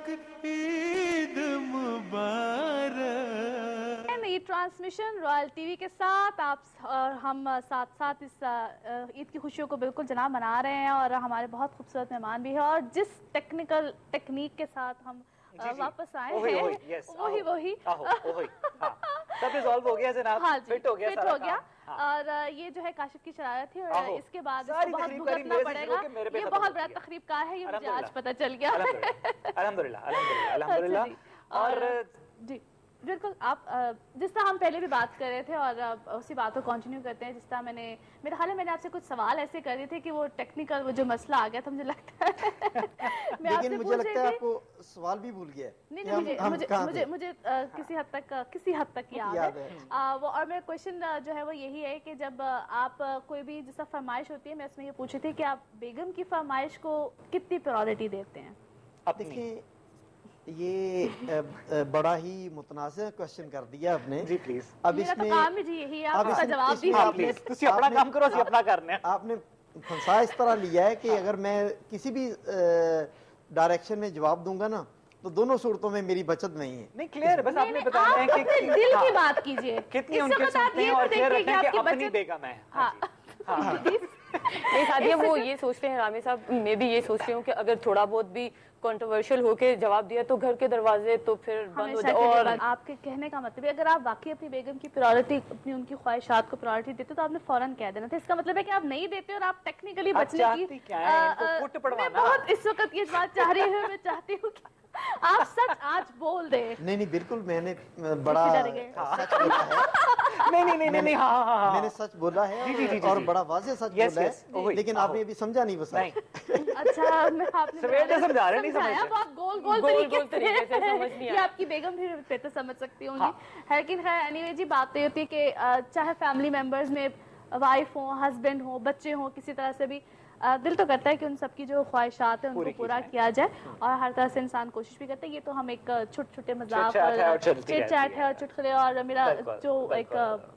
मुबारक ईद मुबारक। ये transmission royal TV के साथ आप और हम साथ साथ इस ईद की खुशियों को बिल्कुल जनाब मना रहे हैं और हमारे बहुत खूबसूरत मेहमान भी हैं और जिस टेक्निक के साथ हम वापस आए हैं वही सब रिजॉल्व हो गया जनाब। हाँ जी, फिट हो गया और ये जो है काशिफ की शरारत थी और इसके बाद इसको बहुत भुगतना पड़ेगा। ये बहुत बड़ा तकरीबकार है, ये मुझे आज पता चल गया। अल्हम्दुलिल्लाह। और जी बिल्कुल, आप जिस तरह हम पहले भी बात कर रहे थे और उसी बात को कंटिन्यू करते हैं। जिस तरह मेरे हाल में मैंने आपसे कुछ सवाल ऐसे कर रहे थे कि वो टेक्निकल वो जो मसला आ गया था मुझे लगता है लेकिन मुझे लगता है आपको सवाल भी भूल गया है। नहीं मुझे किसी हद तक याद है। वो और मेरा क्वेश्चन जो है वो यही है कि जब आप कोई भी जैसा फरमाइश होती है, मैं उसमें ये पूछी थी कि आप बेगम की फरमाइश को कितनी प्रायोरिटी देते हैं? अब देखिए, ये बड़ा ही मुतनाज़िर क्वेश्चन कर दिया आपने जी। प्लीज अब मेरा इसमें तो काम है जी यही है, आप इसका जवाब दीजिए। तुसी अपना काम करो, ਅਸੀਂ अपना करने। आपने फंसा इस तरह लिया है कि अगर मैं किसी भी डायरेक्शन में जवाब दूंगा ना तो दोनों सूरतों में मेरी बचत नहीं है। नहीं क्लियर है, बस आपने बताना है कि दिल की बात कीजिए, कितनी उनके सुनते हैं और क्लियर रखना है कि अपनी बेगम है। नहीं सादिया, वो ये सोचते हैं रामी साहब, मैं भी ये सोचती हूँ कि अगर थोड़ा बहुत भी कंट्रोवर्शियल होके जवाब दिया तो घर के दरवाजे तो फिर बंद हो जाए। और आपके कहने का मतलब है अगर आप वाकई अपनी बेगम की प्रायोरिटी, अपनी उनकी ख्वाहिशात को प्रायोरिटी देते तो आपने फौरन कह देना था। इसका मतलब है कि आप नहीं देते और आप टेक्निकली बचने की मैं बहुत इस वक्त ये बात चाह रही हूँ, मैं चाहती हूँ कि आप सच आज बोल दे। नहीं बिल्कुल, मैंने बड़ा सच बोला है। नहीं हाँ मैंने सच बोला है और बड़ा वाज़ेह सच बोला है, लेकिन आपने अभी समझा नहीं बस। अच्छा, मैं आपने समझा रहे नहीं समझ, आप गोल तरीके से समझ नहीं आया। आपकी बेगम भी बेहतर समझ सकती होंगी। लेकिन खैर एनीवे जी, बात तो ये होती है कि चाहे फैमिली मेंबर्स में वाइफ हो, हस्बैंड हो, बच्चे हो, किसी तरह से भी दिल तो करता है कि उन सबकी जो ख्वाहिशात है उनको पूरा किया जाए और हर तरह से इंसान कोशिश भी करता है। ये तो हम एक छोटे मजाक चिट चैट है और चुटकुले और मेरा जो एक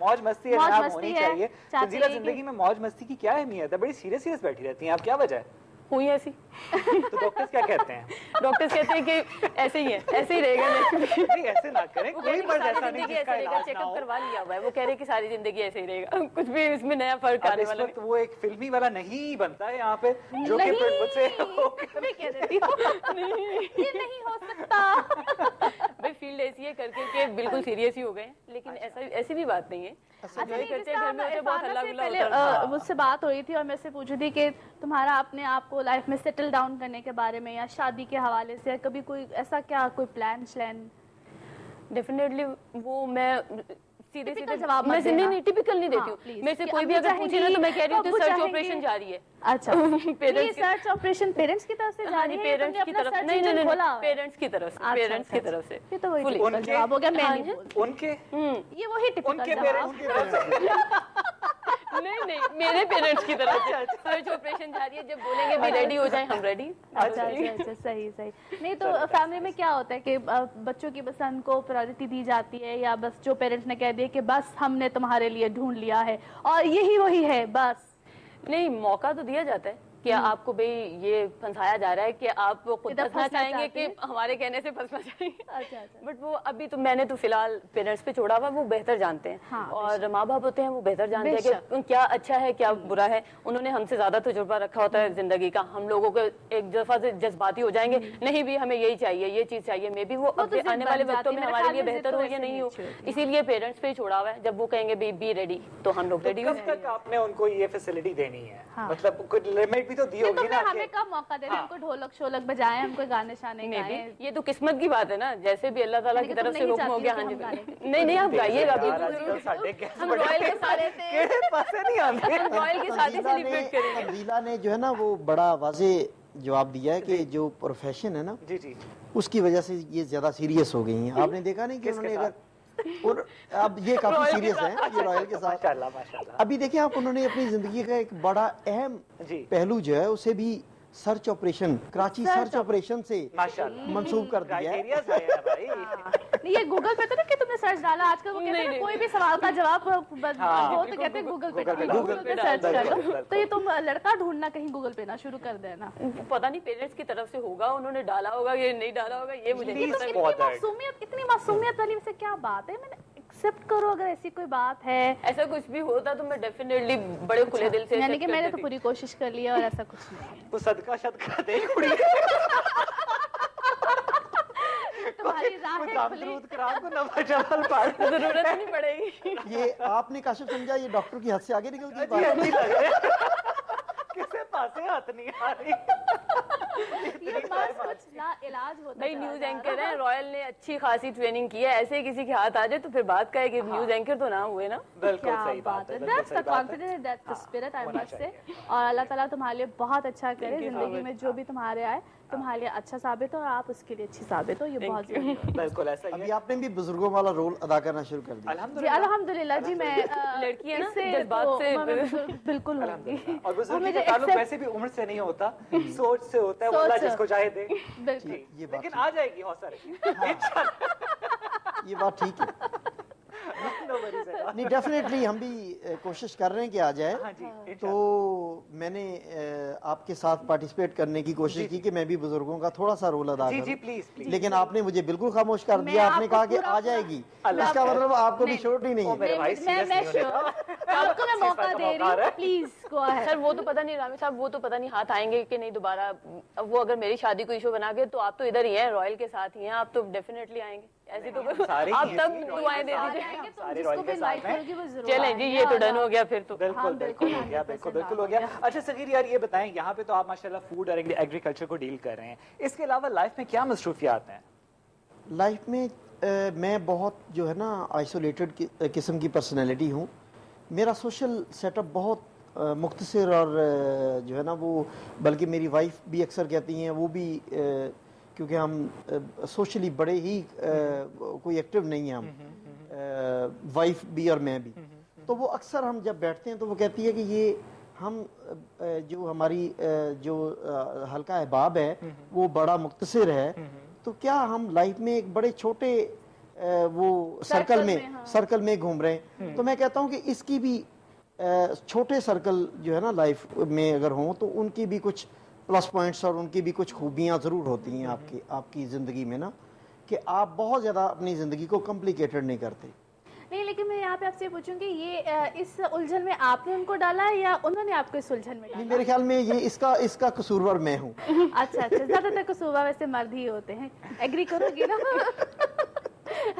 मौज मस्ती है होनी चाहिए। जिंदगी में मौज मस्ती की क्या अहमियत है? बड़ी सीरियस बैठी रहती हैं आप, क्या वजह है? हुई ऐसी तो डॉक्टर्स क्या कहते हैं? डॉक्टर्स कहते हैं कि ऐसे ही है, ऐसे ही रहेगा। नहीं ऐसे ना करें, कोई मर्ज ऐसा नहीं जिसका इलाज ना चेकअप हो। करवा लिया हुआ है, वो कह रहे हैं कि सारी जिंदगी ऐसे ही रहेगा, कुछ भी इसमें नया फर्क आने वाला नहीं। वो एक फिल्मी वाला नहीं बनता है यहाँ पे जो कि मुझसे मैं कह देती हूँ ये नहीं हो सकता। भाई फील्ड ऐसी है करके कि बिल्कुल सीरियस ही हो गए, लेकिन ऐसी भी बात नहीं है। मुझसे बात हुई थी और मैं से पूछी थी कि तुम्हारा अपने आप को लाइफ में सेटल डाउन करने के बारे में या शादी के हवाले से कभी कोई ऐसा क्या कोई प्लान श्लैन? डेफिनेटली वो मैं सीधे जवाब मैं नहीं टिपिकल नहीं देती हूँ। मैं से कोई भी अगर पूछे ना तो मैं कह रही हूँ सर्च ऑपरेशन जारी है। अच्छा, सर्च ऑपरेशन पेरेंट्स की तरफ से जारी है? पेरेंट्स की तरफ नहीं, पेरेंट्स की तरफ से, पेरेंट्स की तरफ से। ये तो वही टिपिकल जवाब हो गया। मैं नहीं उनके ये वही टिपिकल जवाब। नहीं मेरे पेरेंट्स की तरफ से सर्च ऑपरेशन जारी है। जब बोलेंगे भी रेडी हो जाए हम रेडी। अच्छा सही। नहीं तो फैमिली में क्या होता है कि बच्चों की पसंद को प्रायोरिटी दी जाती है या बस जो पेरेंट्स ने कह दिया कि बस हमने तुम्हारे लिए ढूंढ लिया है और यही वही है बस? नहीं, मौका तो दिया जाता है कि आपको भाई ये फंसाया जा रहा है कि आप खुद फंसना चाहेंगे कि हमारे कहने से फंसना चाहेंगे। अच्छा। बट वो अभी तो मैंने तो फिलहाल पेरेंट्स पे छोड़ा हुआ, वो बेहतर जानते हैं। और माँ बाप होते हैं वो बेहतर जानते हैं कि क्या अच्छा है क्या बुरा है। उन्होंने हमसे ज्यादा तजुर्बा रखा होता है जिंदगी का। हम लोगों को एक दफा से जज्बाती हो जाएंगे, नहीं भी हमें यही चाहिए, ये चीज चाहिए, मे भी वो आने वाले वक्तों में हमारे लिए बेहतर हो या नहीं हो, इसीलिए पेरेंट्स पे छोड़ा हुआ है। जब वो कहेंगे बी रेडी तो हम लोग रेडी। कब तक आपने उनको ये फैसिलिटी देनी है? मतलब कोई लिमिट भी तो दी होगी ना। हमें कब मौका दे रहे हैं? हमको ढोलक शोलक बजाएं, हमको गाने शाने गाएं। ये तो किस्मत की बात है ना, जैसे भी अल्लाह ताला की तरफ से हुक्म हो गया। हाँ जी, नहीं आप गाइएगा बिल्कुल। हम रॉयल के साथ सेलिब्रेट करेंगे। तंजीला ने जो है ना वो बड़ा वाज़ेह जवाब दिया है कि जो प्रोफेशन है ना जी उसकी वजह से ये ज्यादा सीरियस हो गई हैं। आपने देखा नहीं कि उन्होंने अगर और अब ये काफी सीरियस है ये रॉयल के साथ। माशाल्लाह। अभी देखिए आप, उन्होंने अपनी जिंदगी का एक बड़ा अहम पहलू जो है उसे भी search operation, Karachi search operation से माशाल्लाह मंसूब कर दिया है। क्राइटेरियाज आए हैं भाई। नहीं, ये गूगल पे तो नहीं कि तुमने सर्च डाला, आजकल वो कहते हैं ना, कोई भी सवाल का जवाब हो तो कहते हैं गूगल पे सर्च कर लो। तो ये तुम लड़का ढूंढना कहीं गूगल पे ना शुरू कर देना। पता नहीं पेरेंट्स की तरफ से होगा, उन्होंने डाला होगा ये नहीं डाला होगा, ये मुझे नहीं पता। इतनी मासूमियत वाली से क्या बात है, मैंने एक्सेप्ट करो अगर ऐसी कोई बात है। ऐसा कुछ भी होता तो मैं डेफिनेटली बड़े खुले दिल से यानी कि मैंने तो पूरी कोशिश कर ली है और ऐसा कुछ नहीं है। वो सदका दे कुड़ी तुम्हारी राहें खुली। को नवाजल पार जरूरत नहीं पड़ेगी। ये आपने काशिफ समझा ये डॉक्टर की हद से आगे निकल गई बात। किसे पासे हाथ नहीं आ रही। ये बस कुछ इलाज होता भाई न्यूज एंकर है, रॉयल ने अच्छी खासी ट्रेनिंग की है, ऐसे ही किसी के हाथ आ जाए तो फिर बात का है कि न्यूज एंकर तो ना हुए ना। बिल्कुल क्या सही बात है, That's the confidence, that's the spirit, I must say। और अल्लाह ताला तुम्हारे लिए बहुत अच्छा करे, जिंदगी में जो भी तुम्हारे आए तुम्हारे लिए अच्छा साबित हो और आप उसके लिए अच्छी साबित हो, ये बहुत जरूरी है। बिल्कुल ऐसा ही अभी है। आपने भी बुजुर्गों वाला रोल अदा करना शुरू कर दिया। जी अल्हम्दुलिल्लाह जी, मैं लड़की है ना, इससे जज्बात तो से मैं बिल्कुल होंगी। और बुजुर्गी मुझे का ताल्लुक accept- वैसे भी उम्र से नहीं होता, सोच से होता है। वो अल्लाह सोच से। जिसको चाहे दे। बिल्कुल ये बात लेकिन आ जाएगी, हौसला रखिए। ये बात ठीक है। No worries at all। नहीं, डेफिनेटली हम भी कोशिश कर रहे हैं कि आ जाए। हाँ जी, तो मैंने आपके साथ पार्टिसिपेट करने की कोशिश की कि मैं भी बुजुर्गों का थोड़ा सा रोल अदा जी करूं। प्लीज लेकिन आपने मुझे बिल्कुल खामोश कर मैं दिया। आपने आपको कहा कि पूरा आ जाएगी, अल्लाह इसका मतलब आपको भी नहीं। श्योरिटी नहीं है। मेरे भाई मैं serious नहीं होने श्योर आपको मैं मौका दे रही हूँ, प्लीज गो अहेड। सर वो तो पता नहीं रामी साहब, वो तो पता नहीं हाथ आएंगे कि नहीं दोबारा। वो अगर मेरी शादी को इशू बना के तो आप तो इधर ही हैं, रॉयल के साथ ही हैं, आप तो डेफिनेटली आएंगे। ऐसे तो सारे ही आप हैं तब जी, दुआएं दे रॉयल के दीजिए। साथ हैं। सारे रॉयल के साथ हैं। चलें जी, ये तो डन हो गया फिर तो। बिल्कुल बिल्कुल हो गया, बिल्कुल हो गया। अच्छा सगीर यार ये बताएं, यहाँ पे तो आप माशाल्लाह फूड और एग्रीकल्चर को डील कर रहे हैं, इसके अलावा लाइफ में क्या मसरूफियात हैं? लाइफ में मैं बहुत जो है ना आइसोलेटेड किस्म की पर्सनैलिटी हूँ। मेरा सोशल सेटअप बहुत मुख्तसर और जो है ना वो, बल्कि मेरी वाइफ भी अक्सर कहती हैं, वो भी क्योंकि हम सोशली बड़े ही कोई एक्टिव नहीं हैं हम, वाइफ भी और मैं भी। तो वो अक्सर हम जब बैठते हैं तो वो कहती है कि ये हम जो हमारी जो हल्का अहबाब है वो बड़ा मुख्तसर है, तो क्या हम लाइफ में एक बड़े छोटे वो सर्कल में घूम रहे हैं। तो मैं कहता हूँ कि इसकी भी छोटे सर्कल जो है ना लाइफ में अगर हों तो उनकी भी कुछ प्लस पॉइंट्स और उनकी भी कुछ खूबियाँ ज़रूर होती हैं आपकी ज़िंदगी में ना, कि आप बहुत ज़्यादा अपनी ज़िंदगी को कॉम्प्लिकेटेड नहीं करते। नहीं, लेकिन मैं यहाँ पे आपसे पूछूंगी, ये इस उलझन में आपने उनको डाला है या उन्होंने आपको इस उलझन में डाला? मेरे ख्याल में ये इसका कसूरवार मैं हूँ। अच्छा, ज्यादातर कसूरवार वैसे मर्द ही होते हैं। एग्री करोगी ना?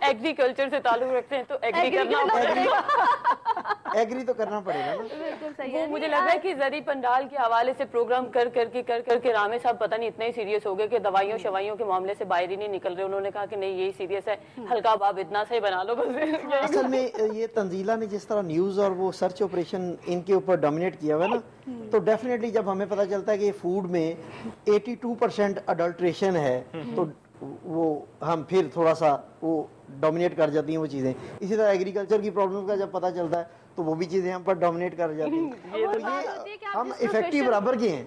एग्रीकल्चर से ताल्लुक रखते हैं तो एग्री करना पड़ेगा। एग्री तो करना पड़ेगा ना। बिल्कुल सही वो है। मुझे लग रहा है कि जरी पंडाल के हवाले से प्रोग्राम कर करके रामे साहब पता नहीं इतने ही सीरियस हो गए कि दवाइयों शवाइयों के मामले से बाहर ही नहीं निकल रहे। उन्होंने कहा कि नहीं यही सीरियस है, हल्का बाब इतना सा ही बना लो बस। असल में ये तंजीला ने जिस तरह न्यूज़ और वो सर्च ऑपरेशन इनके ऊपर डोमिनेट किया हुआ है ना, तो डेफिनेटली जब हमें पता चलता है कि फूड में 82% अडल्ट्रेशन है, तो वो हम फिर थोड़ा सा वो डोमिनेट कर जाती हैं वो चीज़ें। इसी तरह एग्रीकल्चर की प्रॉब्लम का जब पता चलता है तो वो भी चीज़ें हम पर डोमिनेट कर जाती हैं। तो ये हम इफेक्टिव बराबर के हैं।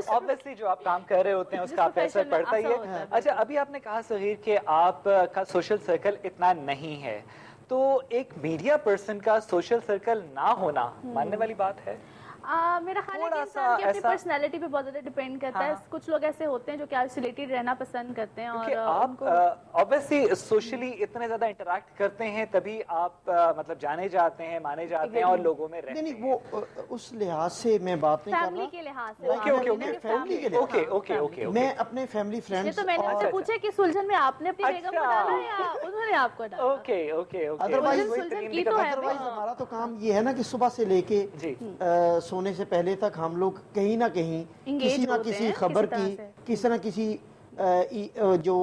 ऑब्वियसली जो आप काम कर रहे होते हैं उसका आप असर पड़ता ही है। अच्छा अभी आपने कहा सगीर कि आपका सोशल सर्कल इतना नहीं है, तो एक मीडिया पर्सन का सोशल सर्कल ना होना मानने वाली बात है? मेरा ख्याल है कि इंसान की अपनी पर्सनैलिटी पे बहुत ज्यादा डिपेंड करता है। कुछ लोग ऐसे होते हैं जो कि आइसोलेटेड रहना पसंद करते हैं और आप ऑब्वियसली सोशली इतने ज्यादा इंटरेक्ट करते हैं तभी आप मतलब जाने जाते हैं, माने जाते हैं और लोगों में रहते हैं। नहीं वो उस लिहाज से मैं बात नहीं कर रहा। फैमिली के लिहाज से। फैमिली के लिए ओके मैं अपने फैमिली फ्रेंड्स। तो मैंने आपसे पूछा कि सुलझन में आपने अपनी बेगम को डाला या उन्होंने आपको डाला? ओके अदरवाइज हमारा तो काम ये है ना कि सुबह से लेके सोने से पहले तक हम लोग कहीं ना कहीं किसी ना किसी खबर की, किसी ना किसी जो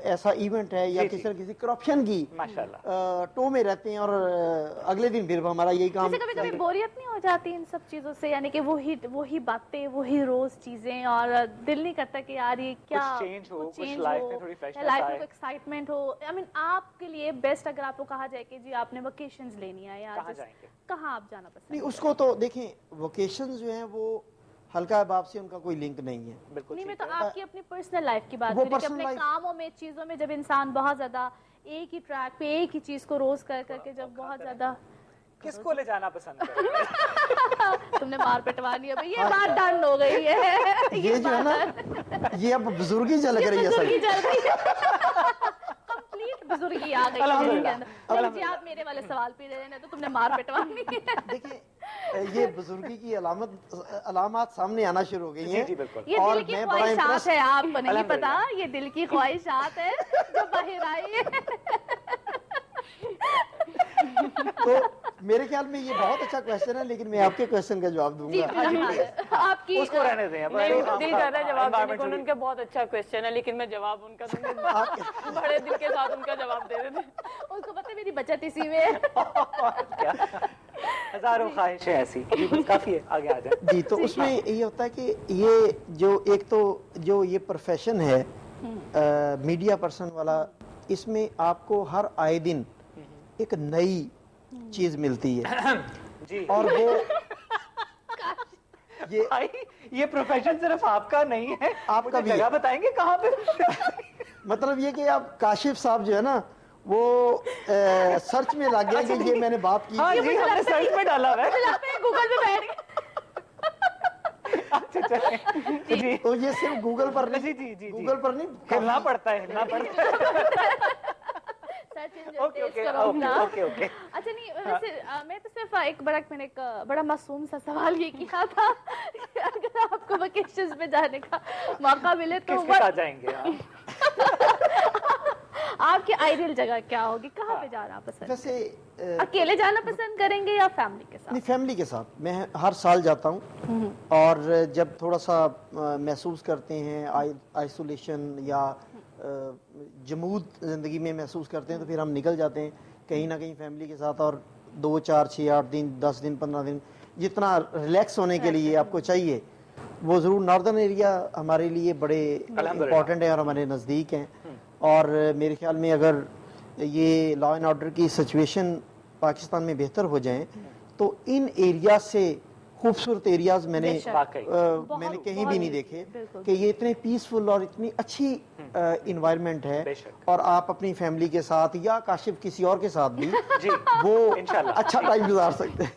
ऐसा इवेंट है या किसी ना किसी करप्शन की टो में रहते हैं और अगले दिन फिर हमारा यही काम। कभी कभी बोरियत नहीं हो जाती इन सब चीजों से, यानी कि वही बातें, वही रोज चीजें, और दिल नहीं करता कि यार ये क्या चेंज हो, कुछ लाइफ में थोड़ी फ्रेशनेस आए, लाइफ में एक्साइटमेंट हो। आई मीन आपके लिए बेस्ट अगर आपको कहा जाए कि जी आपने वेकेशंस लेनी है या कहाँ जाएंगे, कहाँ आप जाना पसंद? नहीं उसको तो देखें, वेकेशंस जो हैं वो ہلکا باپ سے ان کا کوئی لنک نہیں ہے. بالکل نہیں, میں تو آپ کی اپنی پرسنل لائف کی بات وہ کر رہی کہ personal اپنے life- کاموں میں, چیزوں میں جب انسان بہت زیادہ ایک ہی ٹریک پہ ایک ہی چیز کو روز کر کر کے جب بہت زیادہ کس کو لے جانا پسند کریں؟ تم نے مار پٹوانی ہے بھائی, یہ بات ڈن ہو گئی ہے. یہ جو ہے نا یہ اب بزرگی جھلک رہی ہے بزرگی سر. چل رہی ہے, کمپلیٹ بزرگی آ گئی ہے اس کے اندر. نہیں جی, آپ میرے والے سوال پہ دے رہے تو تم نے مار پٹوانی ہے. دیکھیے یہ بزرگی کی علامات سامنے آنا شروع ہو گئی ہیں. جی بالکل. یہ اور دل کی میں بڑا خواہشات impressed- ہے, آپ کو نہیں الحمدللہ. پتا, یہ دل کی خواہشات ہے جو باہر آئی ہے. تو میرے خیال میں یہ بہت اچھا کویشچن ہے, لیکن میں آپ کے کویشچن کا جواب دوں جی گا. آپ کی اس کو رہنے دیں. نہیں, دل کر رہا ہے جواب دینے کو, ان کا بہت اچھا کوشچن ہے, لیکن میں جواب ان کا بڑے دل کے ساتھ ان کا جواب دے دیتے. اس کو پتہ ہے میری بچت اسی میں ہے. ہزاروں خواہشیں ایسی. جی بس کافی ہے, آگے آ جائیں. جی, تو اس میں یہ ہوتا ہے کہ یہ جو ایک تو جو یہ پروفیشن ہے میڈیا پرسن والا, اس میں آپ کو ہر آئے دن ایک نئی چیز ملتی ہے. جی, اور وہ یہ پروفیشن صرف آپ کا نہیں ہے, آپ کا بھی ہے. جگہ بتائیں گے کہاں پہ؟ مطلب یہ کہ آپ کاشف صاحب جو ہے نا وہ سرچ میں لگ گئے کہ یہ میں نے بات کی. ہاں جی, ہم نے سرچ میں ڈالا ہوا ہے. گوگل پہ بیٹھ گئے. اچھا چلیں. جی تو یہ صرف گوگل پر نہیں, جی جی گوگل پر نہیں, ہلنا پڑتا ہے, ہلنا پڑتا ہے. اوکے. اچھا نہیں, ویسے میں تو صرف میں نے ایک بڑا معصوم سا سوال یہ کیا تھا کہ اگر آپ کو ویکیشنز پہ جانے کا موقع ملے تو کس کے ساتھ جائیں گے آپ کی آئیڈیل جگہ کیا ہوگی, کہاں پہ جانا پسند؟ ویسے اکیلے جانا پسند کریں گے یا فیملی کے ساتھ؟ نہیں, فیملی کے ساتھ. میں ہر سال جاتا ہوں, اور جب تھوڑا سا محسوس کرتے ہیں آئسولیشن یا جمود زندگی میں محسوس کرتے ہیں, تو پھر ہم نکل جاتے ہیں کہیں نہ کہیں فیملی کے ساتھ, اور 2 4 6 8 دن 10 دن 15 دن جتنا ریلیکس ہونے کے لیے آپ کو چاہیے وہ ضرور. ناردرن ایریا ہمارے لیے بڑے امپورٹنٹ ہے اور ہمارے نزدیک ہیں, اور میرے خیال میں اگر یہ لا اینڈ آرڈر کی سچویشن پاکستان میں بہتر ہو جائیں تو ان ایریا سے خوبصورت ایریاز میں نے کہیں بھی نہیں دیکھے کہ یہ اتنے پیسفل اور اتنی اچھی انوائرمنٹ ہے, اور آپ اپنی فیملی کے ساتھ یا کاشف کسی اور کے ساتھ بھی وہ اچھا ٹائم گزار سکتے ہیں.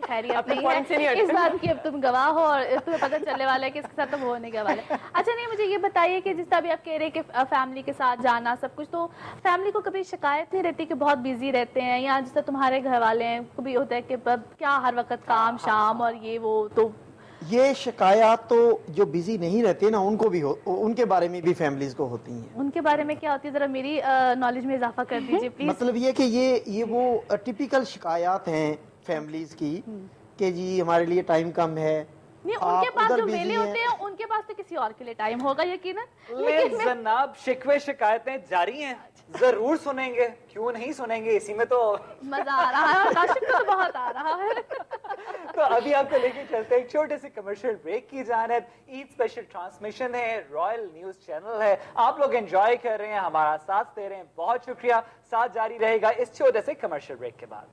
خیریت نہیں ہے اس بات کی, اب تم گواہ ہو اور تمہیں پتہ چلنے والا ہے کہ اس کے ساتھ تم ہونے کے والے. اچھا نہیں, مجھے یہ بتائیے کہ جس طرح بھی آپ کہہ رہے کہ فیملی کے ساتھ جانا سب کچھ, تو فیملی کو کبھی شکایت نہیں رہتی کہ بہت بیزی رہتے ہیں, یا جس طرح تمہارے گھر والے ہیں کبھی ہوتا ہے کہ کیا ہر وقت کام شام اور یہ وہ, تو یہ شکایات تو جو بزی نہیں رہتے نا ان کو بھی ان کے بارے میں بھی فیملیز کو ہوتی ہیں. ان کے بارے میں کیا ہوتی ہے, ذرا میری نالج میں اضافہ کر دیجیے پلیز. مطلب یہ کہ یہ وہ ٹپیکل شکایات ہیں فیملیز کی کہ جی ہمارے لیے ٹائم کم ہے. نہیں, ان کے پاس جو میلے ہوتے ہیں ان کے پاس تو کسی اور کے لیے ٹائم ہوگا یقیناً. لیکن جناب شکوے شکایتیں جاری ہیں, ضرور سنیں گے, کیوں نہیں سنیں گے, اسی میں تو مزہ آ رہا ہے اور کاشف کو بہت آ رہا ہے. تو ابھی آپ کو لے کے چلتے ہیں ایک چھوٹے سے کمرشل بریک کی جانب. عید اسپیشل ٹرانسمیشن ہے, رائل نیوز چینل ہے, آپ لوگ انجوائے کر رہے ہیں, ہمارا ساتھ دے رہے ہیں, بہت شکریہ. ساتھ جاری رہے گا اس چھوٹے سے کمرشل بریک کے بعد.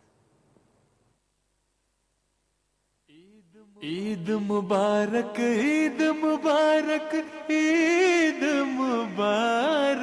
عید مبارک, عید مبارک, عید مبارک.